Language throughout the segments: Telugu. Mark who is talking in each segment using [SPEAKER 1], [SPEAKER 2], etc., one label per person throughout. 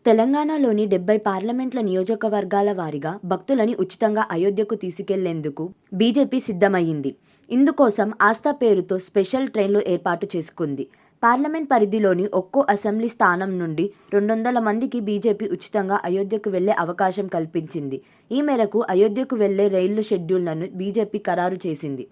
[SPEAKER 1] తెలంగాణలోని 70 పార్లమెంట్ల నియోజకవర్గాల వారీగా భక్తులని ఉచితంగా అయోధ్యకు తీసుకెళ్లేందుకు బీజేపీ సిద్ధమయ్యింది. ఇందుకోసం ఆస్థా పేరుతో స్పెషల్ ట్రైన్లు ఏర్పాటు చేసుకుంది. పార్లమెంట్ పరిధిలోని ఒక్కో అసెంబ్లీ స్థానం నుండి 200 మందికి బీజేపీ ఉచితంగా అయోధ్యకు వెళ్లే అవకాశం కల్పించింది. ఈ మేరకు అయోధ్యకు వెళ్లే రైళ్ల షెడ్యూల్ను బీజేపీ ఖరారు చేసింది.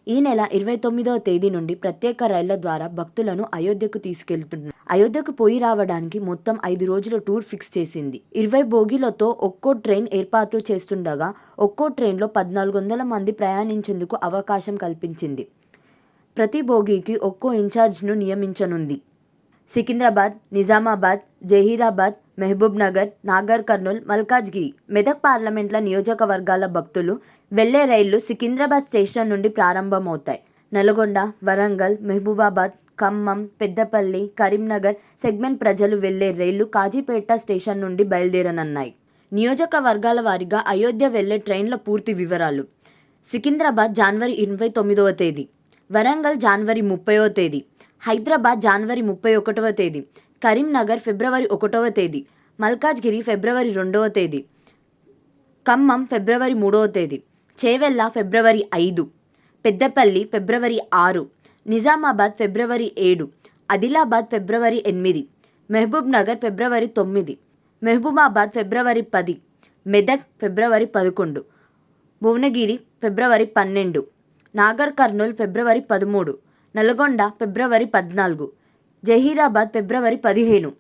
[SPEAKER 1] ఈ నెల 29వ తేదీ నుండి ప్రత్యేక రైళ్ల ద్వారా భక్తులను అయోధ్యకు తీసుకెళ్తున్నారు. అయోధ్యకు పోయి రావడానికి మొత్తం 5 రోజుల టూర్ ఫిక్స్ చేసింది. 20 బోగీలతో ఒక్కో ట్రైన్ ఏర్పాటు చేస్తుండగా ఒక్కో ట్రైన్లో 1400 మంది ప్రయాణించేందుకు అవకాశం కల్పించింది. ప్రతి బోగీకి ఒక్కో ఇన్ఛార్జ్ను నియమించనుంది. సికింద్రాబాద్, నిజామాబాద్, జహీరాబాద్, మహబూబ్నగర్, నాగర్ కర్నూల్, మల్కాజ్గిరి, మెదక్ పార్లమెంట్ల నియోజకవర్గాల భక్తులు వెళ్లే రైళ్లు సికింద్రాబాద్ స్టేషన్ నుండి ప్రారంభమవుతాయి. నల్గొండ, వరంగల్, మహబూబాబాద్, ఖమ్మం, పెద్దపల్లి, కరీంనగర్ సెగ్మెంట్ ప్రజలు వెళ్లే రైళ్లు కాజీపేట స్టేషన్ నుండి బయలుదేరనున్నాయి. నియోజకవర్గాల వారీగా అయోధ్య వెళ్లే ట్రైన్ల పూర్తి వివరాలు: సికింద్రాబాద్ జనవరి 29వ తేదీ, వరంగల్ జనవరి 30వ తేదీ, హైదరాబాద్ జనవరి 31వ తేదీ, కరీంనగర్ ఫిబ్రవరి 1వ తేదీ, మల్కాజ్గిరి ఫిబ్రవరి 2వ తేదీ, ఖమ్మం ఫిబ్రవరి 3వ తేదీ, చేవెళ్ల ఫిబ్రవరి 5, పెద్దపల్లి ఫిబ్రవరి 6, నిజామాబాద్ ఫిబ్రవరి 7, ఆదిలాబాద్ ఫిబ్రవరి 8, మహబూబ్నగర్ ఫిబ్రవరి 9, మహబూబాబాద్ ఫిబ్రవరి 10, మెదక్ ఫిబ్రవరి 11, భువనగిరి ఫిబ్రవరి 12, నాగర్ కర్నూల్ ఫిబ్రవరి 13, నల్గొండ ఫిబ్రవరి 14, జహీరాబాద్ ఫిబ్రవరి 15.